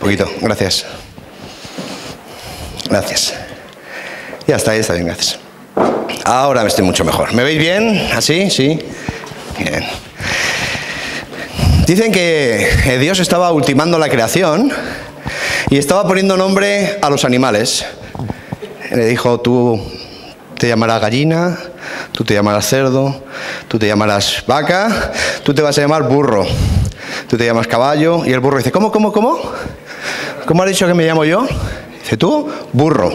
poquito, gracias. Gracias. Ya está bien, gracias. Ahora me estoy mucho mejor. ¿Me veis bien? ¿Así? Sí. Bien. Dicen que Dios estaba ultimando la creación y estaba poniendo nombre a los animales. Le dijo, tú te llamarás gallina, tú te llamarás cerdo, tú te llamarás vaca, tú te vas a llamar burro, tú te llamas caballo. Y el burro dice, ¿cómo? ¿Cómo has dicho que me llamo yo? Dice, tú, burro.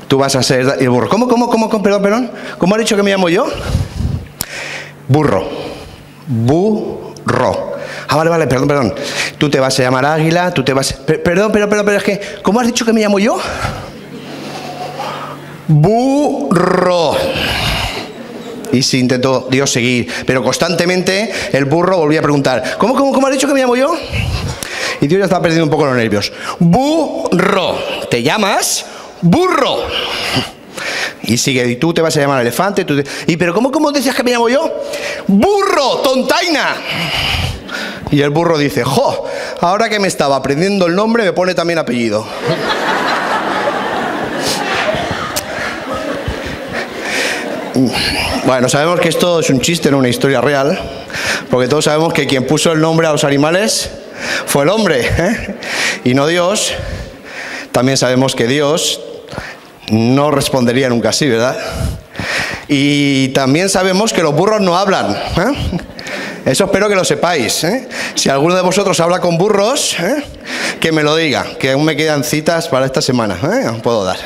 Tú vas a ser... Y el burro, ¿cómo? Perdón. ¿Cómo has dicho que me llamo yo? Burro. Burro. Ah, vale, perdón. Tú te vas a llamar águila, tú te vas... Perdón, pero es que... ¿Cómo has dicho que me llamo yo? Burro. Y sí intentó Dios seguir, pero constantemente el burro volvía a preguntar, ¿cómo has dicho que me llamo yo? Y Dios ya estaba perdiendo un poco los nervios. Burro. ¿Te llamas? Burro. Y sigue, y tú te vas a llamar elefante. Pero ¿cómo decías que me llamo yo? Burro, tontaina. Y el burro dice, ahora que me estaba aprendiendo el nombre, me pone también apellido. Bueno, sabemos que esto es un chiste, no una historia real, porque todos sabemos que quien puso el nombre a los animales fue el hombre, y no Dios. También sabemos que Dios no respondería nunca así, ¿verdad? Y también sabemos que los burros no hablan, Eso espero que lo sepáis, Si alguno de vosotros habla con burros, que me lo diga, que aún me quedan citas para esta semana, aún puedo dar,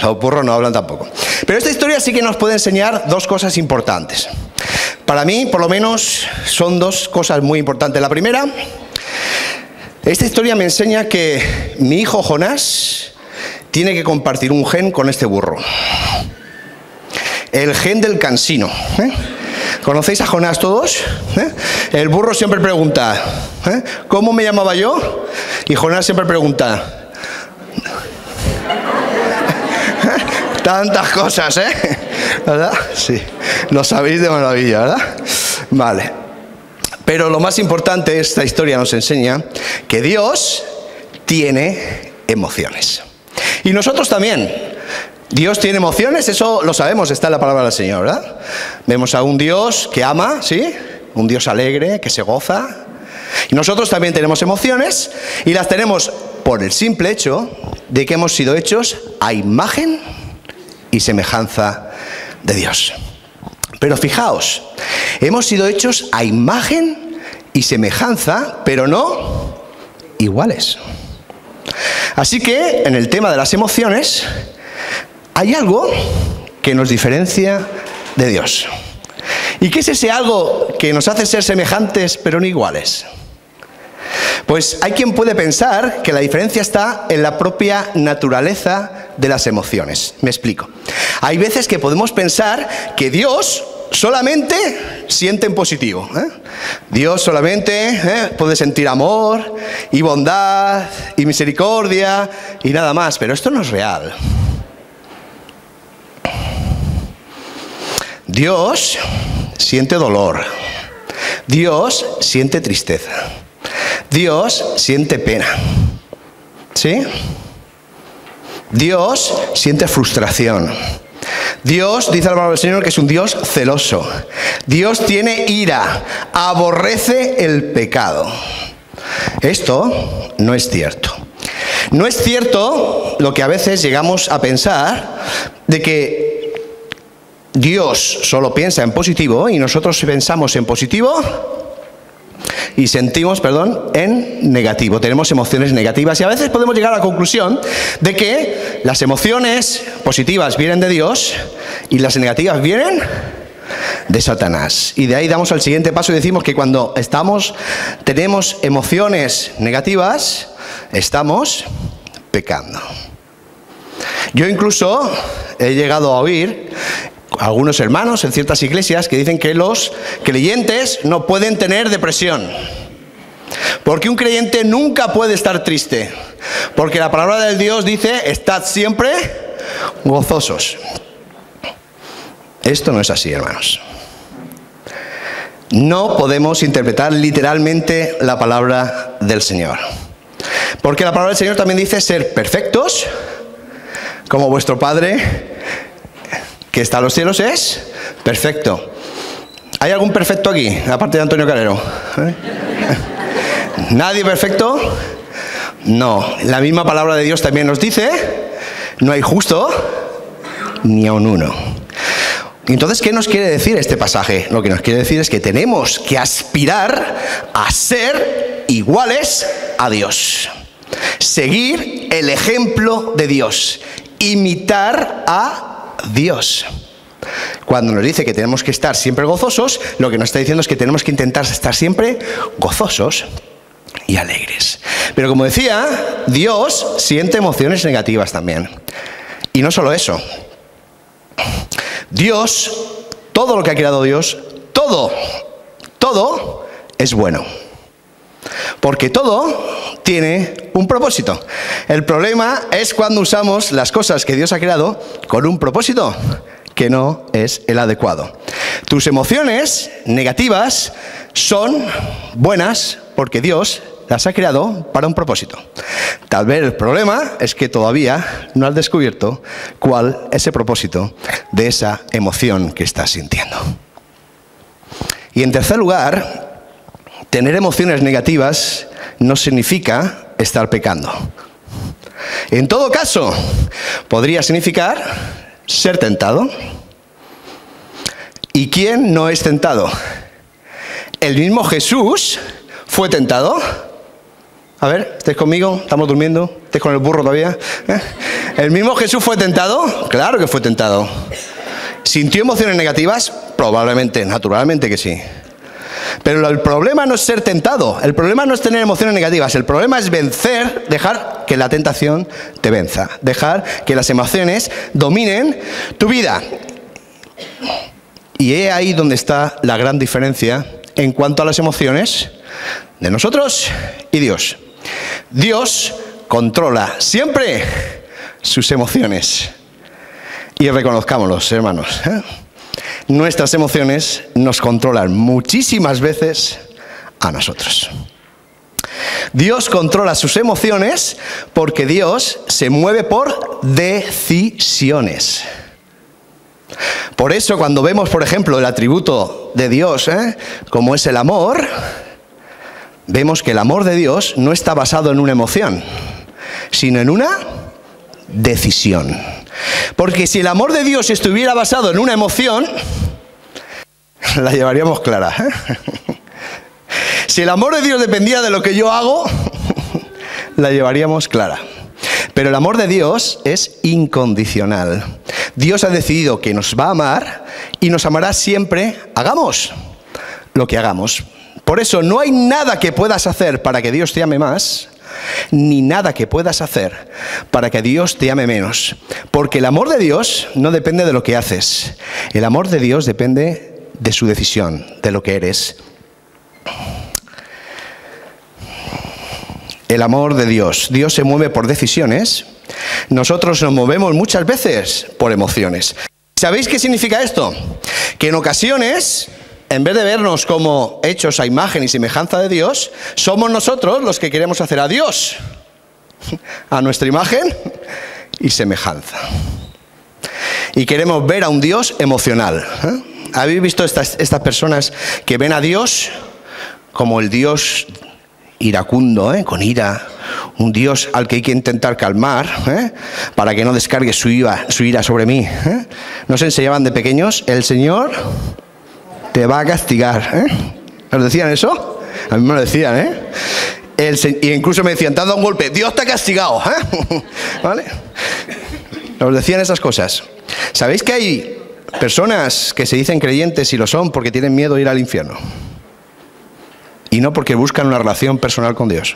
Los burros no hablan tampoco. Pero esta historia sí que nos puede enseñar dos cosas importantes. Para mí, por lo menos, son dos cosas muy importantes. La primera, esta historia me enseña que mi hijo Jonás tiene que compartir un gen con este burro. El gen del cansino. ¿Conocéis a Jonás todos? El burro siempre pregunta, ¿cómo me llamaba yo? Y Jonás siempre pregunta, tantas cosas, ¿verdad? Sí, lo sabéis de maravilla, ¿verdad? Vale. Pero lo más importante, esta historia nos enseña que Dios tiene emociones. Y nosotros también. Dios tiene emociones, eso lo sabemos, está en la palabra del Señor, ¿verdad? Vemos a un Dios que ama, ¿sí? Un Dios alegre, que se goza. Y nosotros también tenemos emociones, y las tenemos por el simple hecho de que hemos sido hechos a imagen y semejanza de Dios. Pero fijaos, hemos sido hechos a imagen y semejanza, pero no iguales. Así que, en el tema de las emociones, hay algo que nos diferencia de Dios. ¿Y qué es ese algo que nos hace ser semejantes pero no iguales? Pues hay quien puede pensar que la diferencia está en la propia naturaleza de las emociones. Me explico. Hay veces que podemos pensar que Dios solamente siente en positivo. Dios solamente puede sentir amor y bondad y misericordia y nada más, pero esto no es real. Dios siente dolor, Dios siente tristeza, Dios siente pena, ¿sí? Dios siente frustración. Dios, dice la palabra del Señor, que es un Dios celoso. Dios tiene ira, aborrece el pecado. Esto no es cierto. No es cierto lo que a veces llegamos a pensar de que Dios solo piensa en positivo y nosotros pensamos en positivo y sentimos, en negativo. Tenemos emociones negativas y a veces podemos llegar a la conclusión de que las emociones positivas vienen de Dios y las negativas vienen de Satanás. Y de ahí damos al siguiente paso y decimos que cuando tenemos emociones negativas, estamos pecando. Yo incluso he llegado a oír algunos hermanos en ciertas iglesias que dicen que los creyentes no pueden tener depresión, porque un creyente nunca puede estar triste, porque la palabra de Dios dice, estad siempre gozosos. Esto no es así, hermanos. No podemos interpretar literalmente la palabra del Señor. Porque la palabra del Señor también dice ser perfectos, como vuestro Padre que está en los cielos es perfecto. ¿Hay algún perfecto aquí, aparte de Antonio Calero? ¿Nadie perfecto? No. La misma palabra de Dios también nos dice, no hay justo ni aun uno. Entonces, ¿qué nos quiere decir este pasaje? Lo que nos quiere decir es que tenemos que aspirar a ser iguales a Dios. Seguir el ejemplo de Dios. Imitar a Dios. Cuando nos dice que tenemos que estar siempre gozosos, lo que nos está diciendo es que tenemos que intentar estar siempre gozosos y alegres. Pero como decía, Dios siente emociones negativas también. Y no solo eso. Dios, todo lo que ha creado Dios, todo es bueno. Porque todo tiene un propósito. El problema es cuando usamos las cosas que Dios ha creado con un propósito que no es el adecuado. Tus emociones negativas son buenas porque Dios las ha creado para un propósito. Tal vez el problema es que todavía no has descubierto cuál es el propósito de esa emoción que estás sintiendo. Y en tercer lugar, tener emociones negativas no significa estar pecando. En todo caso, podría significar ser tentado. ¿Y quién no es tentado? El mismo Jesús fue tentado. A ver, ¿estáis conmigo? ¿Estamos durmiendo? ¿Estáis con el burro todavía? ¿El mismo Jesús fue tentado? Claro que fue tentado. ¿Sintió emociones negativas? Probablemente, naturalmente que sí. Pero el problema no es ser tentado, el problema no es tener emociones negativas, el problema es vencer, dejar que la tentación te venza, dejar que las emociones dominen tu vida. Y ahí donde está la gran diferencia en cuanto a las emociones de nosotros y Dios. Dios controla siempre sus emociones. Y reconozcámoslos, hermanos. Nuestras emociones nos controlan muchísimas veces a nosotros. Dios controla sus emociones porque Dios se mueve por decisiones. Por eso cuando vemos, por ejemplo, el atributo de Dios, como es el amor, vemos que el amor de Dios no está basado en una emoción, sino en una decisión. Porque si el amor de Dios estuviera basado en una emoción, la llevaríamos clara. Si el amor de Dios dependía de lo que yo hago, la llevaríamos clara. Pero el amor de Dios es incondicional. Dios ha decidido que nos va a amar y nos amará siempre, hagamos lo que hagamos. Por eso no hay nada que puedas hacer para que Dios te ame más, ni nada que puedas hacer para que Dios te ame menos. Porque el amor de Dios no depende de lo que haces. El amor de Dios depende de su decisión, de lo que eres. El amor de Dios. Dios se mueve por decisiones. Nosotros nos movemos muchas veces por emociones. ¿Sabéis qué significa esto? Que en ocasiones, en vez de vernos como hechos a imagen y semejanza de Dios, somos nosotros los que queremos hacer a Dios a nuestra imagen y semejanza. Y queremos ver a un Dios emocional. ¿Habéis visto estas personas que ven a Dios como el Dios iracundo, con ira? Un Dios al que hay que intentar calmar, para que no descargue su ira sobre mí. Nos enseñaban de pequeños, el Señor te va a castigar. ¿Nos decían eso? A mí me lo decían, y incluso me decían, te has dado un golpe, Dios te ha castigado. ¿Vale? Nos decían esas cosas. ¿Sabéis que hay personas que se dicen creyentes y lo son porque tienen miedo de ir al infierno? Y no porque buscan una relación personal con Dios.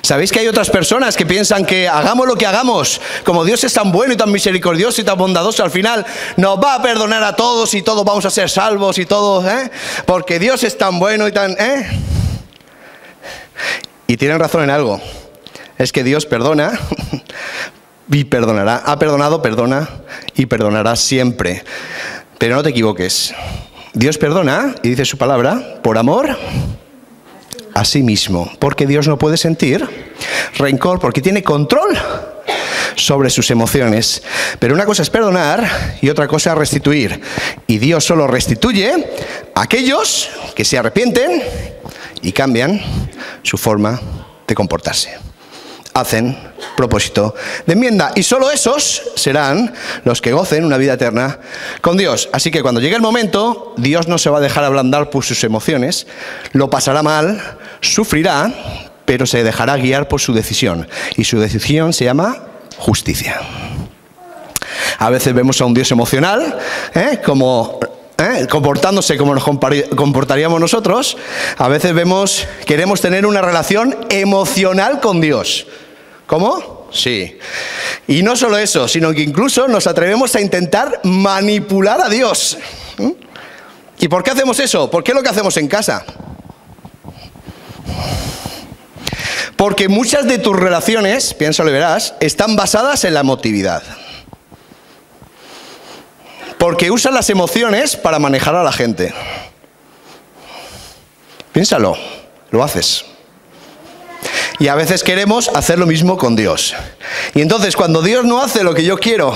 ¿Sabéis que hay otras personas que piensan que hagamos lo que hagamos, como Dios es tan bueno y tan misericordioso y tan bondadoso, al final nos va a perdonar a todos y todos vamos a ser salvos y todos, porque Dios es tan bueno y tan... Y tienen razón en algo, es que Dios perdona y perdonará, ha perdonado, perdona y perdonará siempre. Pero no te equivoques, Dios perdona, y dice su palabra, por amor a sí mismo, porque Dios no puede sentir rencor, porque tiene control sobre sus emociones. Pero una cosa es perdonar y otra cosa es restituir. Y Dios solo restituye a aquellos que se arrepienten y cambian su forma de comportarse. Hacen propósito de enmienda. Y solo esos serán los que gocen una vida eterna con Dios. Así que cuando llegue el momento, Dios no se va a dejar ablandar por sus emociones, lo pasará mal, sufrirá, pero se dejará guiar por su decisión. Y su decisión se llama justicia. A veces vemos a un Dios emocional, comportándose como nos comportaríamos nosotros. A veces queremos tener una relación emocional con Dios. ¿Cómo? Sí. Y no solo eso, sino que incluso nos atrevemos a intentar manipular a Dios. ¿Y por qué hacemos eso? ¿Por qué es lo que hacemos en casa? Porque muchas de tus relaciones, piénsalo y verás, están basadas en la emotividad. Porque usas las emociones para manejar a la gente. Piénsalo, lo haces. Y a veces queremos hacer lo mismo con Dios. Y entonces cuando Dios no hace lo que yo quiero,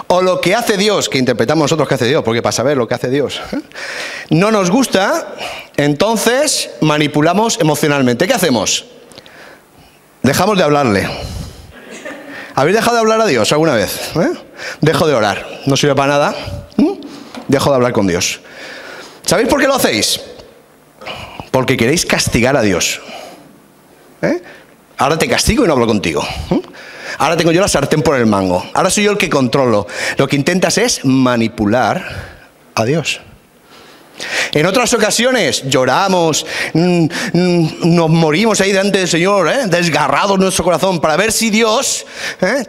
o lo que hace Dios, que interpretamos nosotros que hace Dios, porque para saber lo que hace Dios, no nos gusta, entonces manipulamos emocionalmente. ¿Qué hacemos? Dejamos de hablarle. ¿Habéis dejado de hablar a Dios alguna vez? Dejo de orar. No sirve para nada. Dejo de hablar con Dios. ¿Sabéis por qué lo hacéis? Porque queréis castigar a Dios. Ahora te castigo y no hablo contigo. Ahora tengo yo la sartén por el mango. Ahora soy yo el que controlo. Lo que intentas es manipular a Dios. En otras ocasiones lloramos, nos morimos ahí delante del Señor, desgarrados nuestro corazón, para ver si Dios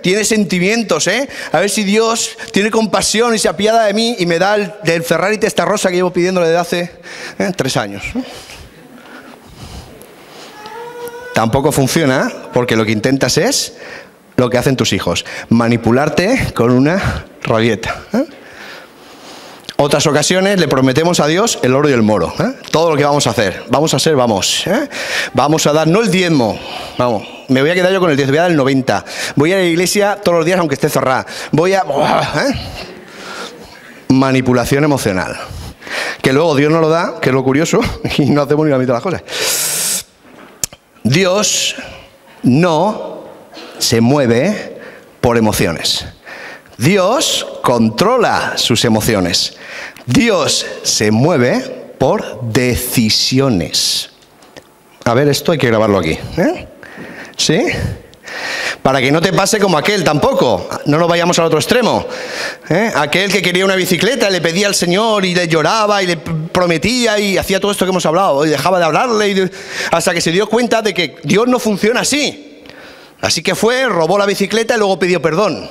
tiene sentimientos, a ver si Dios tiene compasión y se apiada de mí y me da del Ferrari Testarossa que llevo pidiéndole desde hace 3 años. Tampoco funciona, porque lo que intentas es lo que hacen tus hijos, manipularte con una rabieta. Otras ocasiones le prometemos a Dios el oro y el moro. Todo lo que vamos a hacer. Vamos a dar, no el diezmo. Vamos, me voy a quedar yo con el 10, voy a dar el 90. Voy a ir a la iglesia todos los días aunque esté cerrada. Manipulación emocional. Que luego Dios nos lo da, que es lo curioso, y no hacemos ni la mitad de las cosas. Dios no se mueve por emociones. Dios controla sus emociones. Dios se mueve por decisiones. A ver, esto hay que grabarlo aquí. ¿Sí? Para que no te pase como aquel tampoco. No nos vayamos al otro extremo. Aquel que quería una bicicleta, le pedía al Señor y le lloraba y le prometía y hacía todo esto que hemos hablado. Y dejaba de hablarle hasta que se dio cuenta de que Dios no funciona así. Así que fue, robó la bicicleta y luego pidió perdón.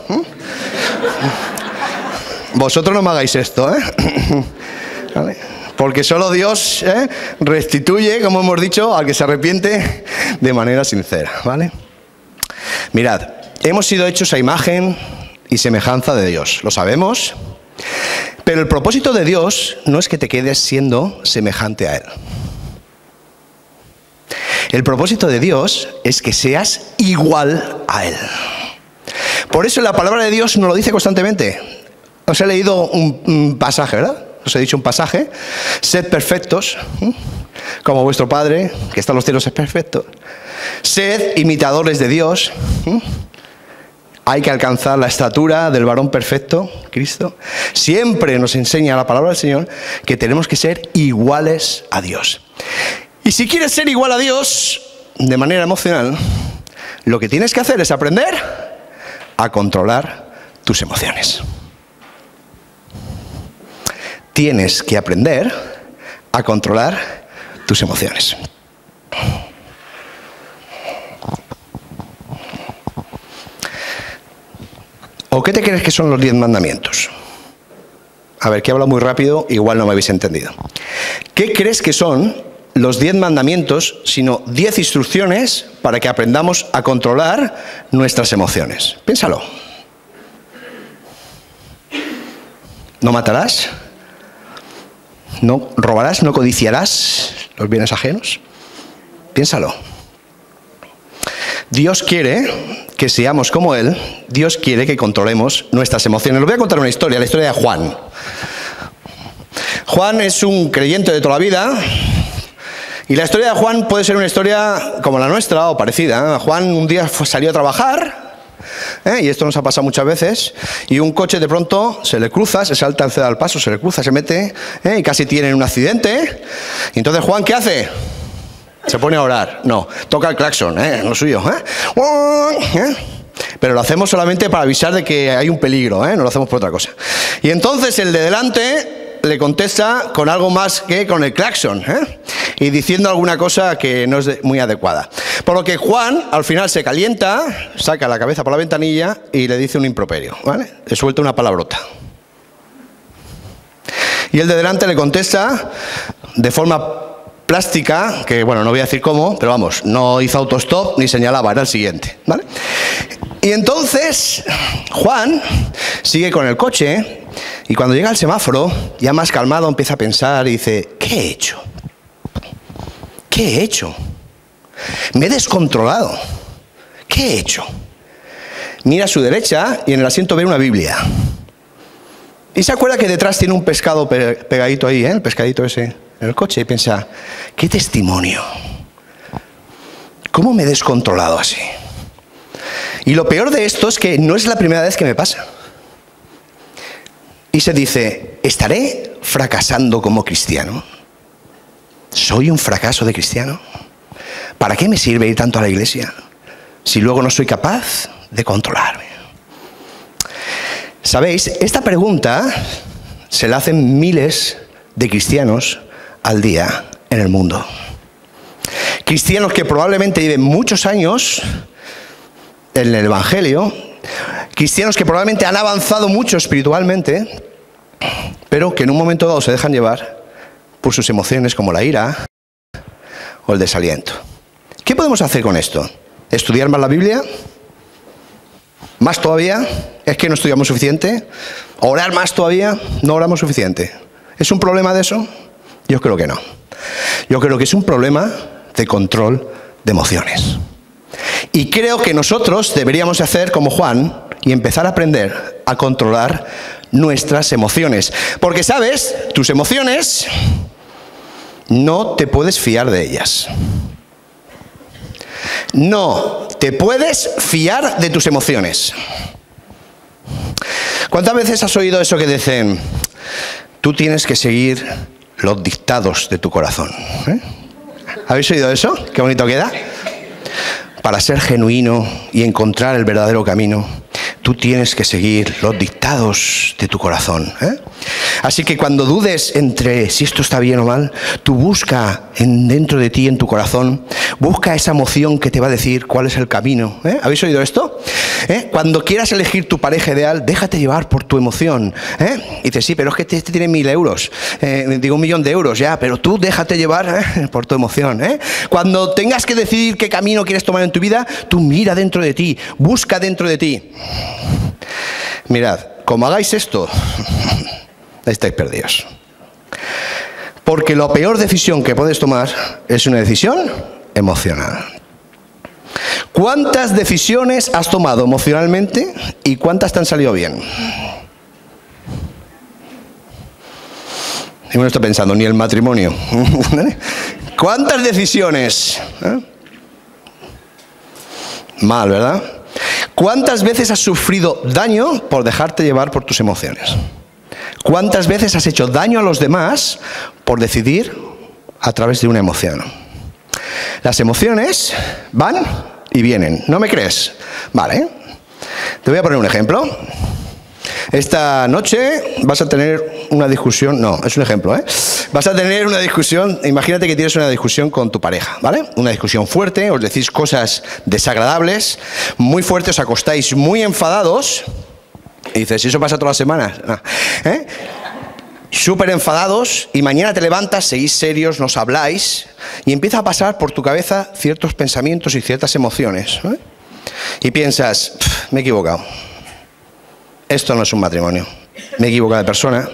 Vosotros no me hagáis esto, ¿Vale? Porque solo Dios restituye, como hemos dicho, al que se arrepiente de manera sincera, ¿vale? Mirad, hemos sido hechos a imagen y semejanza de Dios, lo sabemos, pero el propósito de Dios no es que te quedes siendo semejante a Él. El propósito de Dios es que seas igual a Él. Por eso la palabra de Dios nos lo dice constantemente. Os he leído un pasaje, ¿verdad? Os he dicho un pasaje. Sed perfectos, como vuestro Padre, que está en los cielos, es perfecto. Sed imitadores de Dios. Hay que alcanzar la estatura del varón perfecto, Cristo. Siempre nos enseña la palabra del Señor que tenemos que ser iguales a Dios. Y si quieres ser igual a Dios de manera emocional, lo que tienes que hacer es aprender a controlar tus emociones. Tienes que aprender a controlar tus emociones. ¿O qué te crees que son los 10 mandamientos? A ver, que hablo muy rápido, igual no me habéis entendido. ¿Qué crees que son los 10 mandamientos, sino 10 instrucciones para que aprendamos a controlar nuestras emociones? Piénsalo. No matarás, no robarás, no codiciarás los bienes ajenos, Piénsalo. Dios quiere que seamos como Él. Dios quiere que controlemos nuestras emociones. Les voy a contar una historia, la historia de Juan. Juan es un creyente de toda la vida. Y la historia de Juan puede ser una historia como la nuestra o parecida. Juan un día salió a trabajar, y esto nos ha pasado muchas veces, y un coche de pronto se le cruza, se salta el ceda al paso, se le cruza, se mete, y casi tienen un accidente. Y entonces Juan, ¿qué hace? Se pone a orar. No, toca el claxon, lo suyo. Pero lo hacemos solamente para avisar de que hay un peligro, no lo hacemos por otra cosa. Y entonces el de delante le contesta con algo más que con el claxon, y diciendo alguna cosa que no es muy adecuada. Por lo que Juan al final se calienta, saca la cabeza por la ventanilla y le dice un improperio, ¿vale? Le suelta una palabrota. Y el de delante le contesta de forma plástica, que bueno, no voy a decir cómo, pero vamos, no hizo autostop ni señalaba, era el siguiente, ¿vale? Y entonces Juan sigue con el coche y cuando llega al semáforo, ya más calmado, empieza a pensar y dice, ¿qué he hecho? ¿Qué he hecho? Me he descontrolado. ¿Qué he hecho? Mira a su derecha y en el asiento ve una Biblia. Y se acuerda que detrás tiene un pescado pegadito ahí, el pescadito ese en el coche, y piensa, ¿qué testimonio? ¿Cómo me he descontrolado así? Y lo peor de esto es que no es la primera vez que me pasa. Y se dice, ¿estaré fracasando como cristiano? ¿Soy un fracaso de cristiano? ¿Para qué me sirve ir tanto a la iglesia si luego no soy capaz de controlarme? ¿Sabéis? Esta pregunta se la hacen miles de cristianos al día en el mundo. Cristianos que probablemente lleven muchos años en el Evangelio, cristianos que probablemente han avanzado mucho espiritualmente, pero que en un momento dado se dejan llevar por sus emociones como la ira o el desaliento. ¿Qué podemos hacer con esto? ¿Estudiar más la Biblia? ¿Más todavía? ¿Es que no estudiamos suficiente? ¿Orar más todavía? ¿No oramos suficiente? ¿Es un problema de eso? Yo creo que no. Yo creo que es un problema de control de emociones. Y creo que nosotros deberíamos hacer como Juan y empezar a aprender a controlar nuestras emociones. Porque, ¿sabes? Tus emociones no te puedes fiar de ellas. No te puedes fiar de tus emociones. ¿Cuántas veces has oído eso que dicen, tú tienes que seguir los dictados de tu corazón? ¿Habéis oído eso? Qué bonito queda. Para ser genuino y encontrar el verdadero camino, tú tienes que seguir los dictados de tu corazón. Así que cuando dudes entre si esto está bien o mal, tú busca dentro de ti, en tu corazón, busca esa emoción que te va a decir cuál es el camino. ¿Habéis oído esto? Cuando quieras elegir tu pareja ideal, déjate llevar por tu emoción. Y dices, sí, pero es que este tiene 1.000 euros. Digo, 1.000.000 de euros, ya, pero tú déjate llevar por tu emoción. Cuando tengas que decidir qué camino quieres tomar en tu vida, tú mira dentro de ti, busca dentro de ti. Mirad, como hagáis esto, estáis perdidos. Porque la peor decisión que puedes tomar es una decisión emocional. ¿Cuántas decisiones has tomado emocionalmente y cuántas te han salido bien? Y uno está pensando, ni el matrimonio. ¿Cuántas decisiones? Mal, ¿verdad? ¿Cuántas veces has sufrido daño por dejarte llevar por tus emociones? ¿Cuántas veces has hecho daño a los demás por decidir a través de una emoción? Las emociones van y vienen. ¿No me crees? Vale. Te voy a poner un ejemplo. Esta noche vas a tener una discusión. No, es un ejemplo, Vas a tener una discusión. Imagínate que tienes una discusión con tu pareja, ¿vale? Una discusión fuerte, os decís cosas desagradables, muy fuertes, os acostáis muy enfadados. Y dices, ¿y eso pasa todas las semanas? No. Súper enfadados, y mañana te levantas, seguís serios, nos habláis, y empieza a pasar por tu cabeza ciertos pensamientos y ciertas emociones. Y piensas, me he equivocado. Esto no es un matrimonio. Me he equivocado de persona.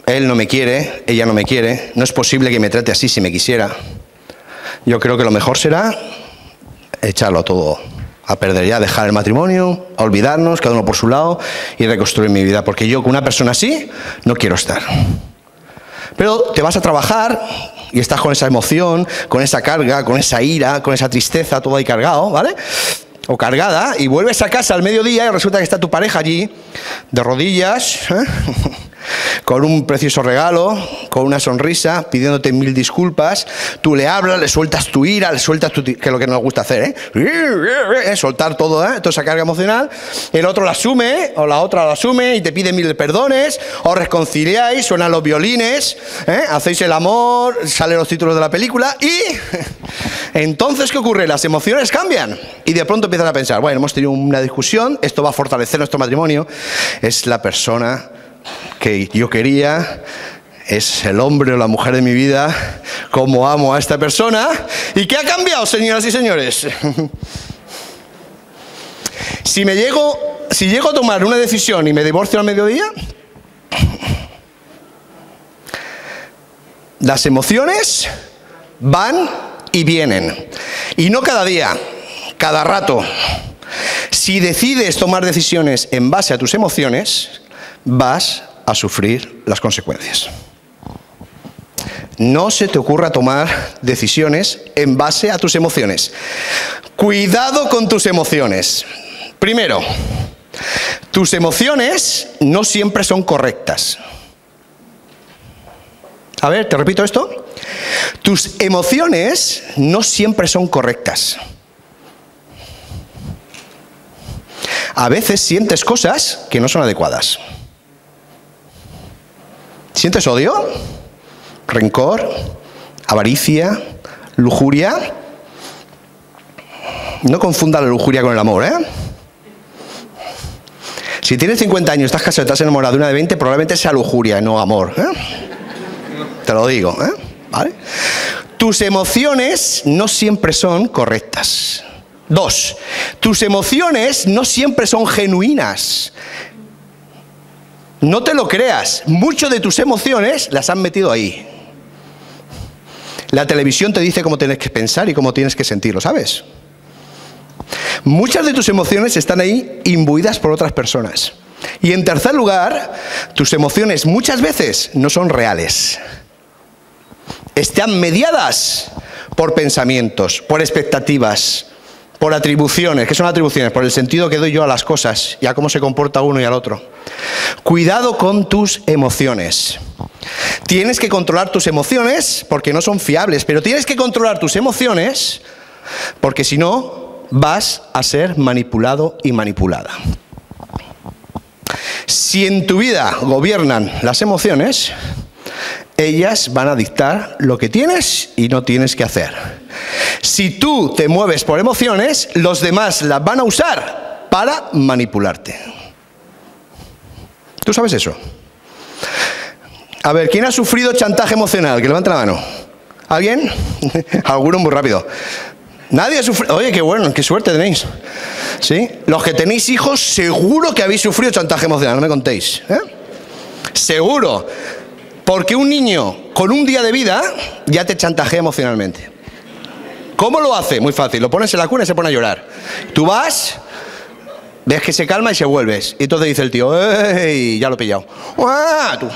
Él no me quiere, ella no me quiere. No es posible que me trate así si me quisiera. yo creo que lo mejor será echarlo todo a perder ya, dejar el matrimonio, a olvidarnos, cada uno por su lado y reconstruir mi vida, porque yo con una persona así no quiero estar. Pero te vas a trabajar y estás con esa emoción, con esa carga, con esa ira, con esa tristeza, todo ahí cargado, ¿vale? O cargada, y vuelves a casa al mediodía y resulta que está tu pareja allí, de rodillas, con un precioso regalo, con una sonrisa, pidiéndote 1000 disculpas. Tú le hablas, le sueltas tu ira, le sueltas que es lo que nos gusta hacer, soltar todo, toda esa carga emocional. El otro la asume, o la otra la asume y te pide 1000 perdones, os reconciliáis, suenan los violines, hacéis el amor, salen los títulos de la película y entonces, ¿qué ocurre? Las emociones cambian y de pronto empiezan a pensar, bueno, hemos tenido una discusión, esto va a fortalecer nuestro matrimonio, es la persona que yo quería, es el hombre o la mujer de mi vida, cómo amo a esta persona. ¿Y qué ha cambiado, señoras y señores? Si llego a tomar una decisión y me divorcio al mediodía, las emociones van y vienen. Y no cada día, cada rato. Si decides tomar decisiones en base a tus emociones, vas a sufrir las consecuencias. No se te ocurra tomar decisiones en base a tus emociones. Cuidado con tus emociones. Primero, tus emociones no siempre son correctas. A ver, te repito esto. Tus emociones no siempre son correctas. A veces sientes cosas que no son adecuadas. ¿Sientes odio? ¿Rencor? ¿Avaricia? ¿Lujuria? No confunda la lujuria con el amor, ¿eh? Si tienes 50 años, estás casado y estás enamorado de una de 20, probablemente sea lujuria y no amor, ¿eh? Te lo digo, ¿eh? ¿Vale? Tus emociones no siempre son correctas. 2. Tus emociones no siempre son genuinas. No te lo creas, muchas de tus emociones las han metido ahí. La televisión te dice cómo tienes que pensar y cómo tienes que sentirlo, ¿sabes? Muchas de tus emociones están ahí imbuidas por otras personas. Y en tercer lugar, tus emociones muchas veces no son reales. Están mediadas por pensamientos, por expectativas, por atribuciones. ¿Qué son atribuciones? Por el sentido que doy yo a las cosas y a cómo se comporta uno y al otro. Cuidado con tus emociones. Tienes que controlar tus emociones porque no son fiables, pero tienes que controlar tus emociones porque si no vas a ser manipulado y manipulada. Si en tu vida gobiernan las emociones, ellas van a dictar lo que tienes y no tienes que hacer. Si tú te mueves por emociones, los demás las van a usar para manipularte. ¿Tú sabes eso? A ver, ¿quién ha sufrido chantaje emocional? Que levante la mano. ¿Alguien? Alguno muy rápido. Nadie ha sufrido. Oye, qué bueno, qué suerte tenéis. ¿Sí? Los que tenéis hijos, seguro que habéis sufrido chantaje emocional, no me contéis, ¿eh? Seguro. Porque un niño con un día de vida ya te chantajea emocionalmente. ¿Cómo lo hace? Muy fácil. Lo pones en la cuna y se pone a llorar. Tú vas, ves que se calma y se vuelves. Y entonces dice el tío, ¡ey! Ya lo he pillado. ¡Uah! Tú,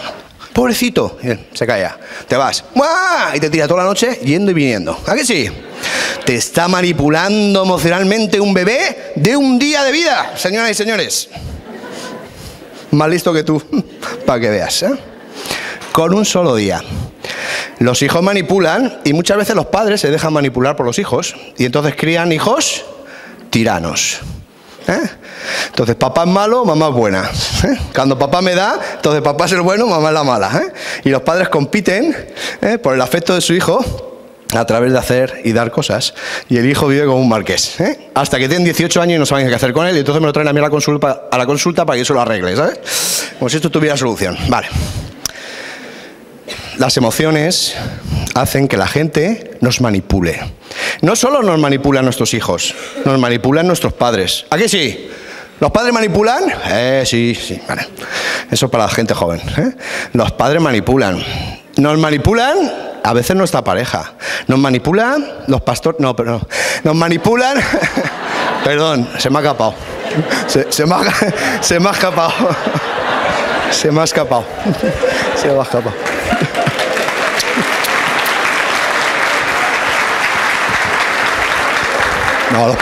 pobrecito. Se calla. Te vas. ¡Uah! Y te tira toda la noche yendo y viniendo. ¿A qué sí? Te está manipulando emocionalmente un bebé de un día de vida, señoras y señores. Más listo que tú, para que veas, ¿eh? Con un solo día. Los hijos manipulan y muchas veces los padres se dejan manipular por los hijos y entonces crían hijos tiranos. Entonces papá es malo, mamá es buena. Cuando papá me da, entonces papá es el bueno, mamá es la mala. Y los padres compiten por el afecto de su hijo a través de hacer y dar cosas. Y el hijo vive como un marqués. Hasta que tienen 18 años y no saben qué hacer con él y entonces me lo traen a mí a la consulta para que yo se lo arregle, ¿sabes? Como si esto tuviera solución. Vale. Las emociones hacen que la gente nos manipule. No solo nos manipulan nuestros hijos, nos manipulan nuestros padres. ¿A qué sí? ¿Los padres manipulan? Sí, vale. Eso para la gente joven. Los padres manipulan. Nos manipulan a veces nuestra pareja. Nos manipulan los pastores... No, pero no. Nos manipulan... Perdón, se me ha escapado. Se me ha escapado. Se me ha escapado. Se me ha escapado. No, los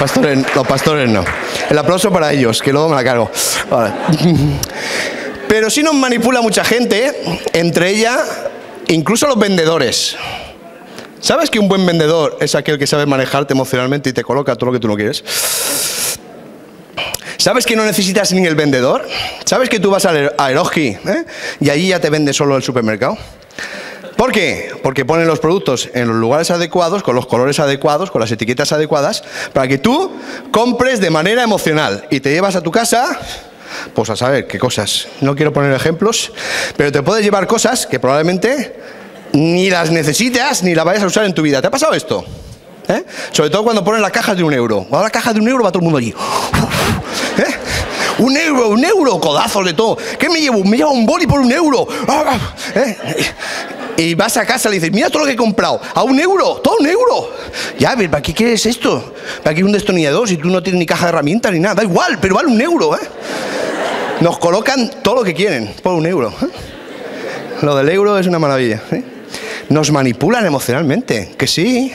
pastores no. El aplauso para ellos, que luego me la cargo. Vale. Pero sí nos manipula mucha gente, entre ella incluso los vendedores. ¿Sabes que un buen vendedor es aquel que sabe manejarte emocionalmente y te coloca todo lo que tú no quieres? ¿Sabes que no necesitas ni el vendedor? ¿Sabes que tú vas a Eroski y allí ya te vende solo el supermercado? ¿Por qué? Porque ponen los productos en los lugares adecuados, con los colores adecuados, con las etiquetas adecuadas, para que tú compres de manera emocional y te llevas a tu casa, pues a saber qué cosas. No quiero poner ejemplos, pero te puedes llevar cosas que probablemente ni las necesitas ni las vayas a usar en tu vida. ¿Te ha pasado esto? Sobre todo cuando ponen las cajas de €1. Cuando la caja de €1 va todo el mundo allí. €1, codazos de todo. ¿Qué me llevo? Me llevo un boli por €1. Y vas a casa y le dices, mira todo lo que he comprado. ¿A €1? ¿Todo €1? Ya, ¿para qué quieres esto? ¿Para qué un destornillador si tú no tienes ni caja de herramientas ni nada? Da igual, pero vale €1. Nos colocan todo lo que quieren por €1. Lo del euro es una maravilla. Nos manipulan emocionalmente. Que sí,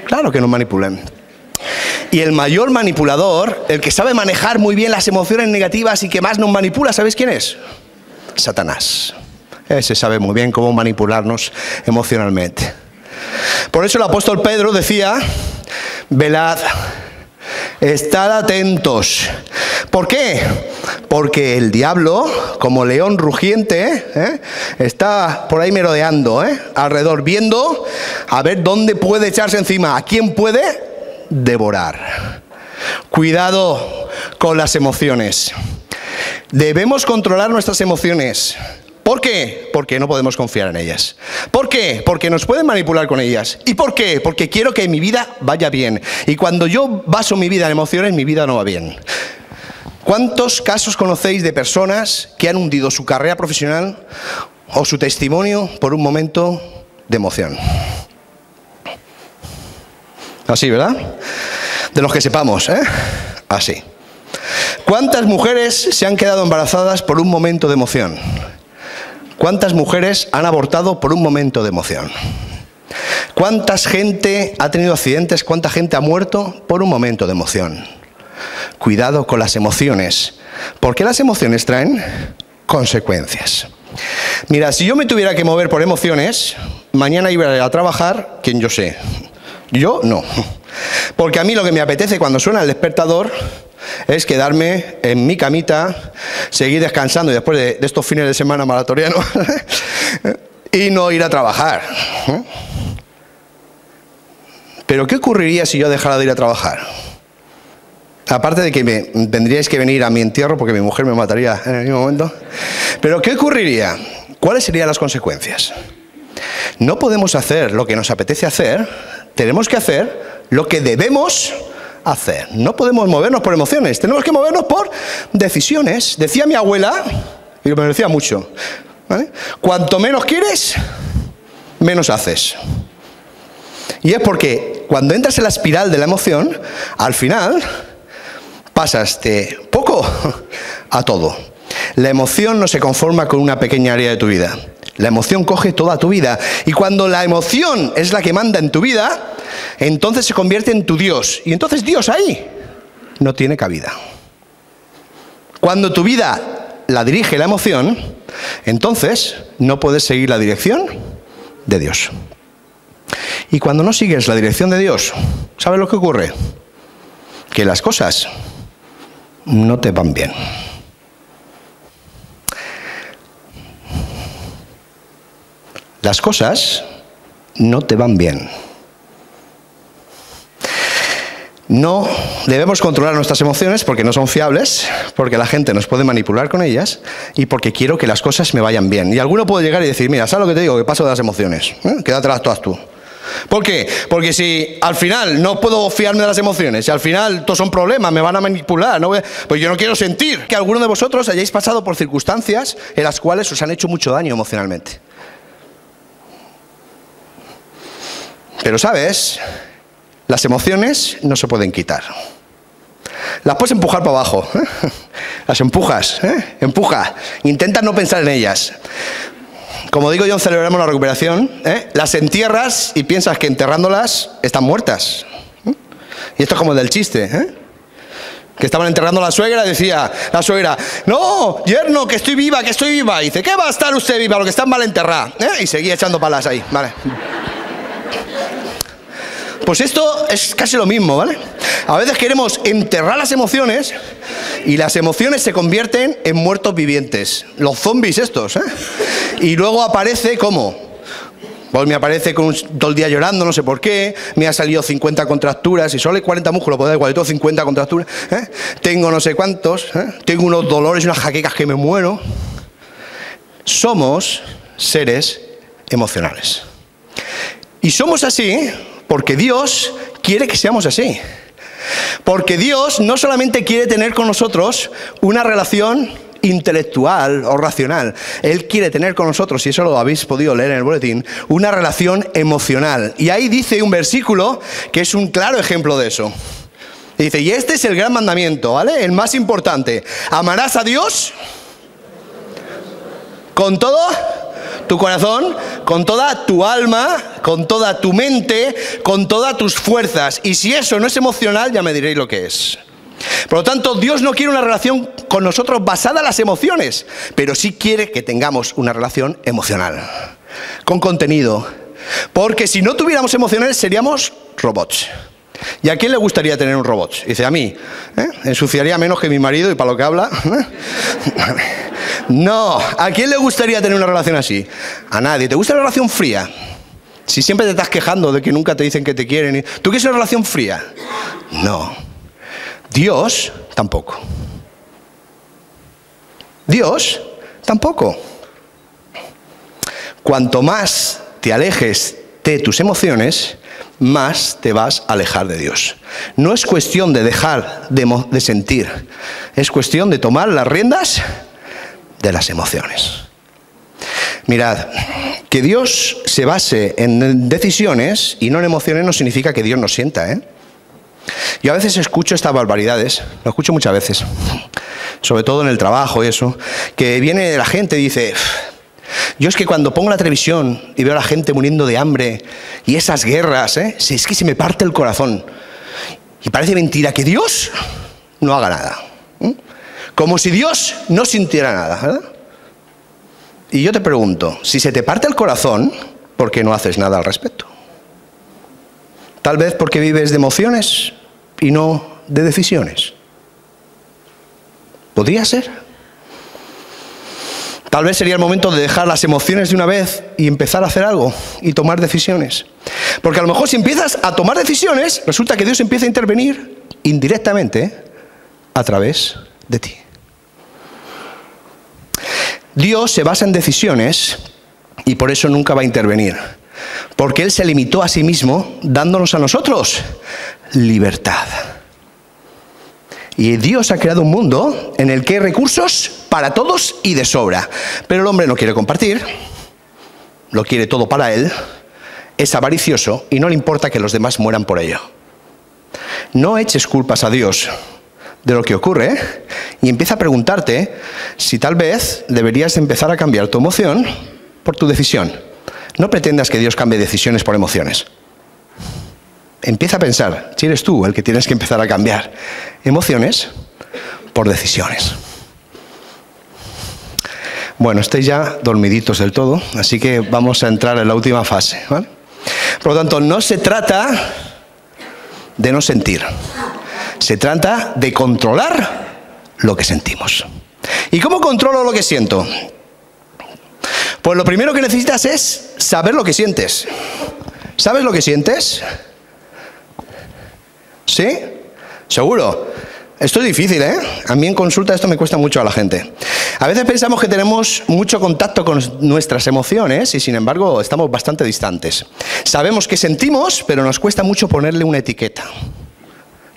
claro que nos manipulan. Y el mayor manipulador, el que sabe manejar muy bien las emociones negativas y que más nos manipula, ¿sabéis quién es? Satanás. Ese sabe muy bien cómo manipularnos emocionalmente. Por eso el apóstol Pedro decía, velad, estad atentos. ¿Por qué? Porque el diablo, como león rugiente, está por ahí merodeando, alrededor, viendo a ver dónde puede echarse encima, a quién puede devorar. Cuidado con las emociones. Debemos controlar nuestras emociones. ¿Por qué? Porque no podemos confiar en ellas. ¿Por qué? Porque nos pueden manipular con ellas. ¿Y por qué? Porque quiero que mi vida vaya bien. Y cuando yo baso mi vida en emociones, mi vida no va bien. ¿Cuántos casos conocéis de personas que han hundido su carrera profesional o su testimonio por un momento de emoción? Así, ¿verdad? De los que sepamos, Así. ¿Cuántas mujeres se han quedado embarazadas por un momento de emoción? ¿Cuántas mujeres han abortado por un momento de emoción? ¿Cuánta gente ha tenido accidentes? ¿Cuánta gente ha muerto por un momento de emoción? Cuidado con las emociones, porque las emociones traen consecuencias. Mira, si yo me tuviera que mover por emociones, mañana iba a trabajar, ¿quién yo sé? Yo no. Porque a mí lo que me apetece cuando suena el despertador es quedarme en mi camita, seguir descansando y después de estos fines de semana maratonianos y no ir a trabajar. Pero ¿qué ocurriría si yo dejara de ir a trabajar? Aparte de que tendríais que venir a mi entierro porque mi mujer me mataría en el mismo momento. Pero ¿qué ocurriría? ¿Cuáles serían las consecuencias? No podemos hacer lo que nos apetece hacer, tenemos que hacer lo que debemos hacer. No podemos movernos por emociones, tenemos que movernos por decisiones. Decía mi abuela, y me decía mucho, ¿vale? Cuanto menos quieres, menos haces. Y es porque cuando entras en la espiral de la emoción, al final pasas de poco a todo. La emoción no se conforma con una pequeña área de tu vida. La emoción coge toda tu vida. Y cuando la emoción es la que manda en tu vida, entonces se convierte en tu Dios. Y entonces Dios ahí no tiene cabida. Cuando tu vida la dirige la emoción, entonces no puedes seguir la dirección de Dios. Y cuando no sigues la dirección de Dios, ¿sabes lo que ocurre? Que las cosas no te van bien. Las cosas no te van bien. No debemos controlar nuestras emociones porque no son fiables, porque la gente nos puede manipular con ellas y porque quiero que las cosas me vayan bien. Y alguno puede llegar y decir, mira, ¿sabes lo que te digo? Que paso de las emociones. Quédatelas todas tú. ¿Por qué? Porque si al final no puedo fiarme de las emociones, si al final todos son problemas, me van a manipular, pues yo no quiero sentir que alguno de vosotros hayáis pasado por circunstancias en las cuales os han hecho mucho daño emocionalmente. Pero ¿sabes? Las emociones no se pueden quitar. Las puedes empujar para abajo. Las empujas. Empuja. Intenta no pensar en ellas. Como digo yo en Celebramos la Recuperación, las entierras y piensas que enterrándolas están muertas. Y esto es como el del chiste, que estaban enterrando a la suegra y decía la suegra: no, yerno, que estoy viva, que estoy viva. Y dice: ¿qué va a estar usted viva? Lo que está mal enterrada. Y seguía echando palas ahí, ¿vale? Pues esto es casi lo mismo, ¿vale? A veces queremos enterrar las emociones y las emociones se convierten en muertos vivientes. Los zombies estos, Y luego aparece ¿cómo? Pues me aparece todo el día llorando, no sé por qué, me ha salido 50 contracturas y solo hay 40 músculos, pues da igual, tengo 50 contracturas, tengo no sé cuántos, tengo unos dolores y unas jaquecas que me muero. Somos seres emocionales. Y somos así porque Dios quiere que seamos así. Porque Dios no solamente quiere tener con nosotros una relación intelectual o racional. Él quiere tener con nosotros, y eso lo habéis podido leer en el boletín, una relación emocional. Y ahí dice un versículo que es un claro ejemplo de eso. Y dice: y este es el gran mandamiento, ¿vale? El más importante. Amarás a Dios con todo tu corazón, con toda tu alma, con toda tu mente, con todas tus fuerzas. Y si eso no es emocional, ya me diréis lo que es. Por lo tanto, Dios no quiere una relación con nosotros basada en las emociones, pero sí quiere que tengamos una relación emocional, con contenido. Porque si no tuviéramos emociones, seríamos robots. ¿Y a quién le gustaría tener un robot? Dice: a mí. Ensuciaría menos que mi marido y para lo que habla. No, ¿a quién le gustaría tener una relación así? A nadie. ¿Te gusta la relación fría? Si siempre te estás quejando de que nunca te dicen que te quieren. ¿Tú quieres una relación fría? No. Dios tampoco. Dios tampoco. Cuanto más te alejes de tus emociones, más te vas a alejar de Dios. No es cuestión de dejar de sentir, es cuestión de tomar las riendas de las emociones. Mirad, que Dios se base en decisiones y no en emociones no significa que Dios no sienta, Yo a veces escucho estas barbaridades, lo escucho muchas veces, sobre todo en el trabajo y eso, que viene la gente y dice: yo es que cuando pongo la televisión y veo a la gente muriendo de hambre y esas guerras, es que se me parte el corazón. Y parece mentira que Dios no haga nada. Como si Dios no sintiera nada, ¿verdad? Y yo te pregunto, si se te parte el corazón, ¿por qué no haces nada al respecto? Tal vez porque vives de emociones y no de decisiones. ¿Podría ser? Tal vez sería el momento de dejar las emociones de una vez y empezar a hacer algo y tomar decisiones. Porque a lo mejor si empiezas a tomar decisiones, resulta que Dios empieza a intervenir indirectamente a través de ti. Dios se basa en decisiones y por eso nunca va a intervenir. Porque Él se limitó a sí mismo dándonos a nosotros libertad. Y Dios ha creado un mundo en el que hay recursos para todos y de sobra. Pero el hombre no quiere compartir, lo quiere todo para él, es avaricioso y no le importa que los demás mueran por ello. No eches culpas a Dios de lo que ocurre y empieza a preguntarte si tal vez deberías empezar a cambiar tu emoción por tu decisión. No pretendas que Dios cambie decisiones por emociones. Empieza a pensar si eres tú el que tienes que empezar a cambiar emociones por decisiones. Bueno, estáis ya dormiditos del todo, así que vamos a entrar en la última fase, ¿vale? Por lo tanto, no se trata de no sentir. Se trata de controlar lo que sentimos. ¿Y cómo controlo lo que siento? Pues lo primero que necesitas es saber lo que sientes. ¿Sabes lo que sientes? ¿Sí? ¿Seguro? Esto es difícil, ¿eh? A mí en consulta esto me cuesta mucho a la gente. A veces pensamos que tenemos mucho contacto con nuestras emociones y sin embargo estamos bastante distantes. Sabemos que sentimos, pero nos cuesta mucho ponerle una etiqueta.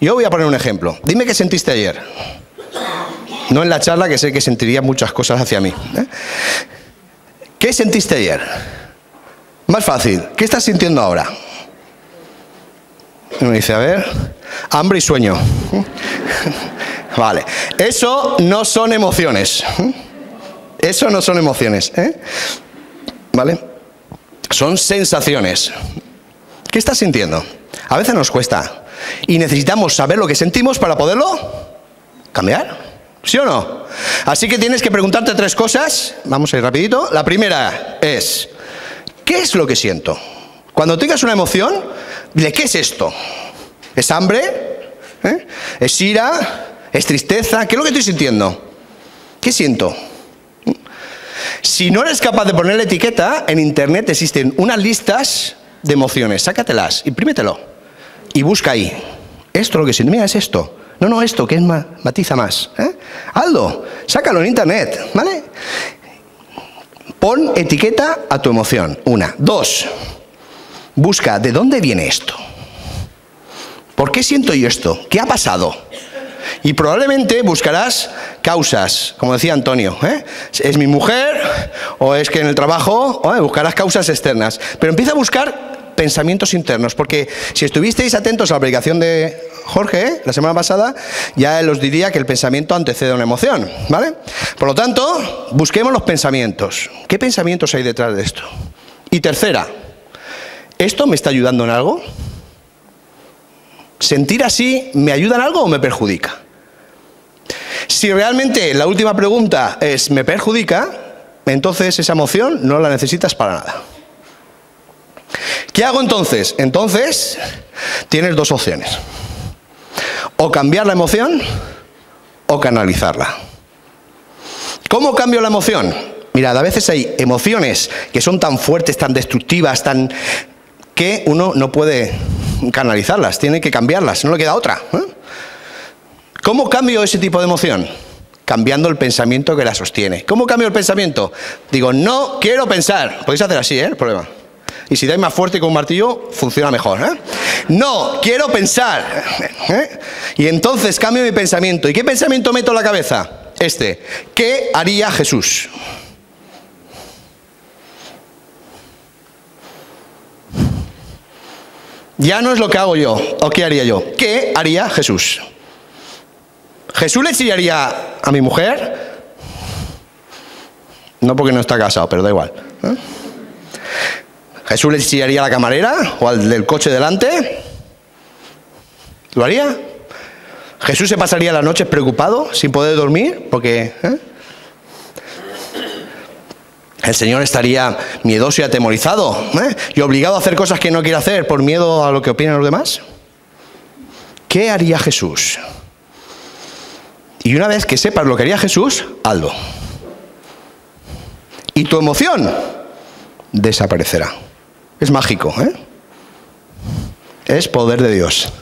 Yo voy a poner un ejemplo. Dime qué sentiste ayer. No en la charla, que sé que sentiría muchas cosas hacia mí. ¿Qué sentiste ayer? Más fácil. ¿Qué estás sintiendo ahora? Y me dice, a ver, hambre y sueño. Vale, eso no son emociones. Eso no son emociones, ¿vale? Son sensaciones. ¿Qué estás sintiendo? A veces nos cuesta. Y necesitamos saber lo que sentimos para poderlo cambiar. ¿Sí o no? Así que tienes que preguntarte 3 cosas. Vamos a ir rapidito. La primera es, ¿qué es lo que siento? Cuando tengas una emoción, dile, ¿qué es esto? ¿Es hambre? ¿Es ira? ¿Es tristeza? ¿Qué es lo que estoy sintiendo? ¿Qué siento? Si no eres capaz de ponerle etiqueta, en internet existen unas listas de emociones. Sácatelas, imprímetelo y busca ahí. Esto es lo que siento. Mira, es esto. No, esto, que es matiza más. Hazlo, sácalo en internet, ¿vale? Pon etiqueta a tu emoción. 1. 2. Busca de dónde viene esto. ¿Por qué siento yo esto? ¿Qué ha pasado? Y probablemente buscarás causas, como decía Antonio. ¿Es mi mujer? ¿O es que en el trabajo? Buscarás causas externas. Pero empieza a buscar pensamientos internos, porque si estuvisteis atentos a la predicación de Jorge, la semana pasada, ya él os diría que el pensamiento antecede a una emoción, ¿vale? Por lo tanto, busquemos los pensamientos. ¿Qué pensamientos hay detrás de esto? Y tercera, ¿esto me está ayudando en algo? ¿Sentir así me ayuda en algo o me perjudica? Si realmente la última pregunta es ¿me perjudica?, entonces esa emoción no la necesitas para nada. ¿Qué hago entonces? Entonces tienes 2 opciones. O cambiar la emoción o canalizarla. ¿Cómo cambio la emoción? Mirad, a veces hay emociones que son tan fuertes, tan destructivas, que uno no puede canalizarlas, tiene que cambiarlas, no le queda otra. ¿Cómo cambio ese tipo de emoción? Cambiando el pensamiento que la sostiene. ¿Cómo cambio el pensamiento? Digo, no quiero pensar. Podéis hacer así, el problema. Y si dais más fuerte con un martillo, funciona mejor. No quiero pensar. Y entonces cambio mi pensamiento. ¿Y qué pensamiento meto en la cabeza? ¿Qué haría Jesús? Ya no es lo que hago yo, o qué haría yo. ¿Qué haría Jesús? ¿Jesús le chillaría a mi mujer? No, porque no está casado, pero da igual. ¿Jesús le chillaría a la camarera o al del coche delante? ¿Lo haría? ¿Jesús se pasaría las noches preocupado, sin poder dormir? Porque el Señor estaría miedoso y atemorizado, y obligado a hacer cosas que no quiere hacer por miedo a lo que opinan los demás. ¿Qué haría Jesús? Y una vez que sepas lo que haría Jesús, hazlo. Y tu emoción desaparecerá. Es mágico, Es poder de Dios.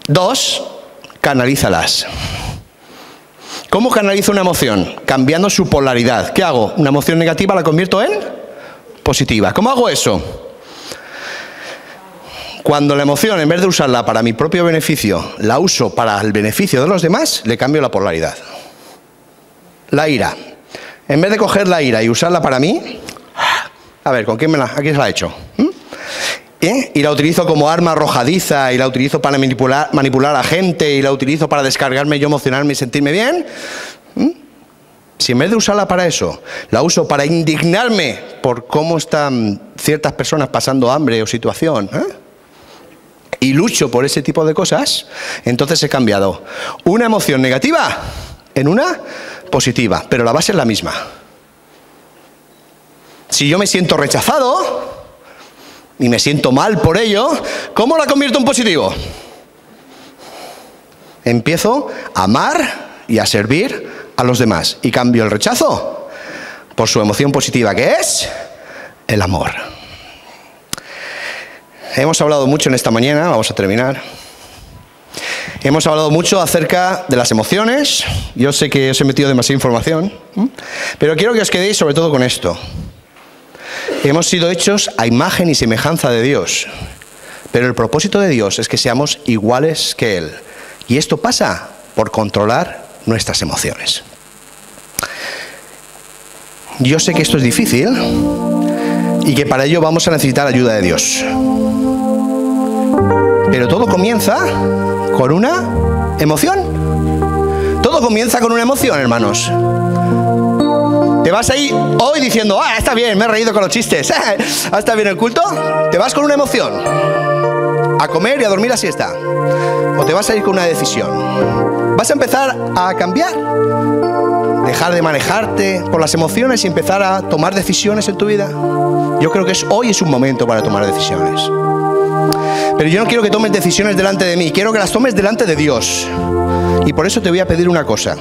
2, canalízalas. ¿Cómo canalizo una emoción? Cambiando su polaridad. ¿Qué hago? Una emoción negativa la convierto en positiva. ¿Cómo hago eso? Cuando la emoción, en vez de usarla para mi propio beneficio, la uso para el beneficio de los demás, le cambio la polaridad. La ira. En vez de coger la ira y usarla para mí, a ver, ¿a quién se la he hecho? Y la utilizo como arma arrojadiza, y la utilizo para manipular a gente, y la utilizo para descargarme yo, emocionarme y sentirme bien. Si en vez de usarla para eso, la uso para indignarme por cómo están ciertas personas pasando hambre o situación, y lucho por ese tipo de cosas, entonces he cambiado una emoción negativa en una positiva, pero la base es la misma. Si yo me siento rechazado y me siento mal por ello, ¿cómo la convierto en positivo? Empiezo a amar y a servir a los demás y cambio el rechazo por su emoción positiva, que es el amor. Hemos hablado mucho en esta mañana, vamos a terminar. Hemos hablado mucho acerca de las emociones. Yo sé que os he metido demasiada información, pero quiero que os quedéis sobre todo con esto. Hemos sido hechos a imagen y semejanza de Dios, pero el propósito de Dios es que seamos iguales que Él. Y esto pasa por controlar nuestras emociones. Yo sé que esto es difícil y que para ello vamos a necesitar ayuda de Dios. Pero todo comienza con una emoción. Todo comienza con una emoción, hermanos. Te vas ahí hoy diciendo, está bien, me he reído con los chistes, está bien el culto. Te vas con una emoción a comer y a dormir la siesta. O te vas a ir con una decisión. Vas a empezar a cambiar. Dejar de manejarte por las emociones y empezar a tomar decisiones en tu vida. Yo creo que hoy es un momento para tomar decisiones. Pero yo no quiero que tomes decisiones delante de mí, quiero que las tomes delante de Dios. Y por eso te voy a pedir una cosa.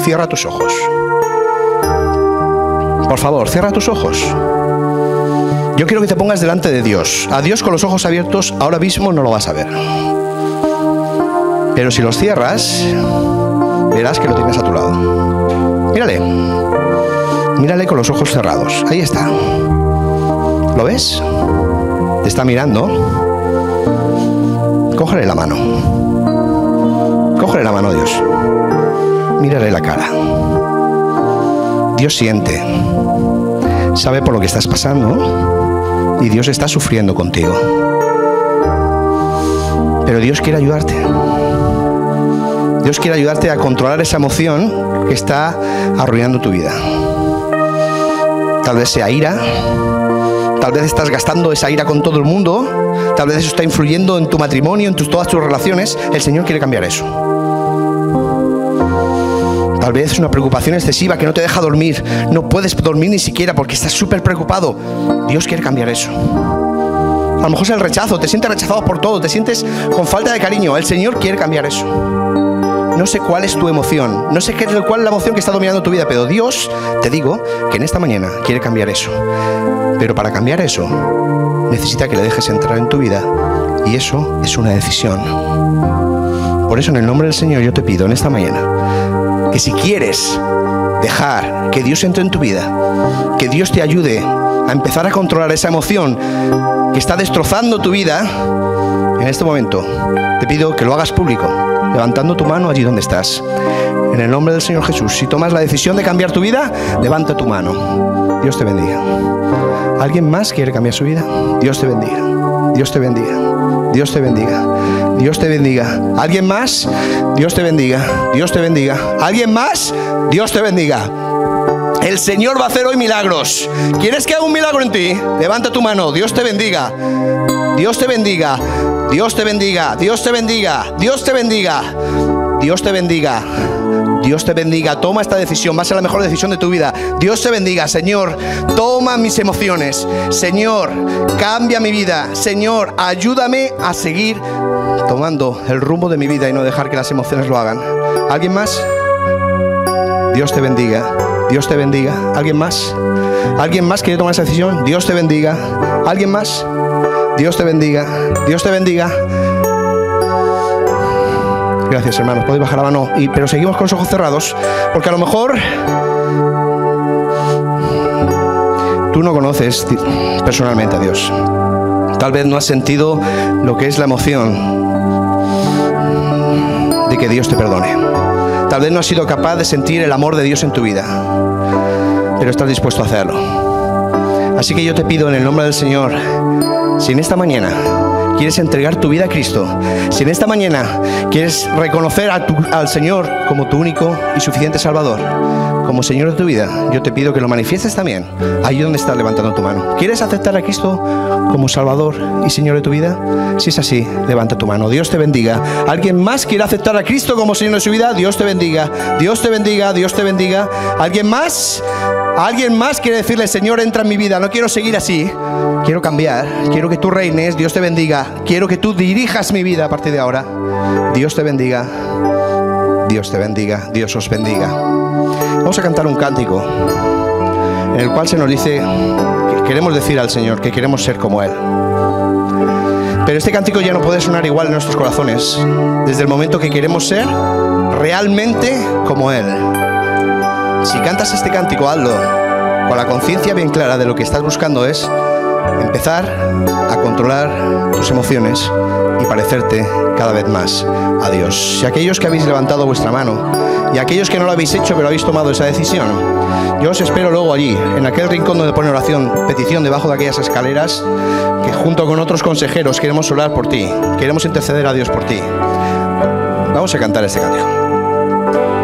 Cierra tus ojos. Por favor, cierra tus ojos. Yo quiero que te pongas delante de Dios. A Dios con los ojos abiertos ahora mismo no lo vas a ver. Pero si los cierras, verás que lo tienes a tu lado. Mírale. Mírale con los ojos cerrados. Ahí está. ¿Lo ves? Te está mirando. Cógele la mano. Cógele la mano, Dios. Mírale la cara. Dios siente. Sabe por lo que estás pasando. Y Dios está sufriendo contigo. Pero Dios quiere ayudarte. Dios quiere ayudarte a controlar esa emoción que está arruinando tu vida. Tal vez sea ira. Tal vez estás gastando esa ira con todo el mundo. Tal vez eso está influyendo en tu matrimonio, en todas tus relaciones. El Señor quiere cambiar eso. Tal vez es una preocupación excesiva que no te deja dormir. No puedes dormir ni siquiera porque estás súper preocupado. Dios quiere cambiar eso. A lo mejor es el rechazo. Te sientes rechazado por todo. Te sientes con falta de cariño. El Señor quiere cambiar eso. No sé cuál es tu emoción, no sé cuál es la emoción que está dominando tu vida, pero Dios, te digo, que en esta mañana quiere cambiar eso. Pero para cambiar eso, necesita que le dejes entrar en tu vida. Y eso es una decisión. Por eso, en el nombre del Señor, yo te pido en esta mañana que si quieres dejar que Dios entre en tu vida, que Dios te ayude a empezar a controlar esa emoción que está destrozando tu vida, en este momento te pido que lo hagas público, levantando tu mano allí donde estás. En el nombre del Señor Jesús, si tomas la decisión de cambiar tu vida, levanta tu mano. Dios te bendiga. ¿Alguien más quiere cambiar su vida? Dios te bendiga. Dios te bendiga. Dios te bendiga. Dios te bendiga. ¿Alguien más? Dios te bendiga. Dios te bendiga. ¿Alguien más? Dios te bendiga. El Señor va a hacer hoy milagros. ¿Quieres que haga un milagro en ti? Levanta tu mano. Dios te bendiga. Dios te bendiga. Dios te bendiga. Dios te bendiga. Dios te bendiga. Dios te bendiga. Dios te bendiga. Toma esta decisión. Va a ser la mejor decisión de tu vida. Dios te bendiga. Señor, toma mis emociones. Señor, cambia mi vida. Señor, ayúdame a seguir tomando el rumbo de mi vida y no dejar que las emociones lo hagan. ¿Alguien más? Dios te bendiga. Dios te bendiga. ¿Alguien más? ¿Alguien más quiere tomar esa decisión? Dios te bendiga. ¿Alguien más? Dios te bendiga. Dios te bendiga. Gracias, hermanos. Podéis bajar la mano. Pero seguimos con los ojos cerrados, porque a lo mejor tú no conoces personalmente a Dios. Tal vez no has sentido lo que es la emoción de que Dios te perdone. Tal vez no has sido capaz de sentir el amor de Dios en tu vida, pero estás dispuesto a hacerlo. Así que yo te pido en el nombre del Señor, si en esta mañana quieres entregar tu vida a Cristo, si en esta mañana quieres reconocer al Señor como tu único y suficiente Salvador, como Señor de tu vida, yo te pido que lo manifiestes también, ahí donde estás levantando tu mano. ¿Quieres aceptar a Cristo como Salvador y Señor de tu vida? Si es así, levanta tu mano. Dios te bendiga. ¿Alguien más quiere aceptar a Cristo como Señor de su vida? Dios te bendiga. Dios te bendiga. Dios te bendiga. ¿Alguien más? ¿Alguien más quiere decirle, Señor, entra en mi vida? No quiero seguir así. Quiero cambiar. Quiero que tú reines. Dios te bendiga. Quiero que tú dirijas mi vida a partir de ahora. Dios te bendiga. Dios te bendiga. Dios os bendiga. Vamos a cantar un cántico en el cual se nos dice que queremos decir al Señor que queremos ser como Él. Pero este cántico ya no puede sonar igual en nuestros corazones desde el momento que queremos ser realmente como Él. Si cantas este cántico, hazlo con la conciencia bien clara de lo que estás buscando es empezar a controlar tus emociones y parecerte cada vez más a Dios. Y aquellos que habéis levantado vuestra mano, y aquellos que no lo habéis hecho pero habéis tomado esa decisión, yo os espero luego allí, en aquel rincón donde pone oración, petición, debajo de aquellas escaleras, que junto con otros consejeros queremos orar por ti, queremos interceder a Dios por ti. Vamos a cantar este cántico.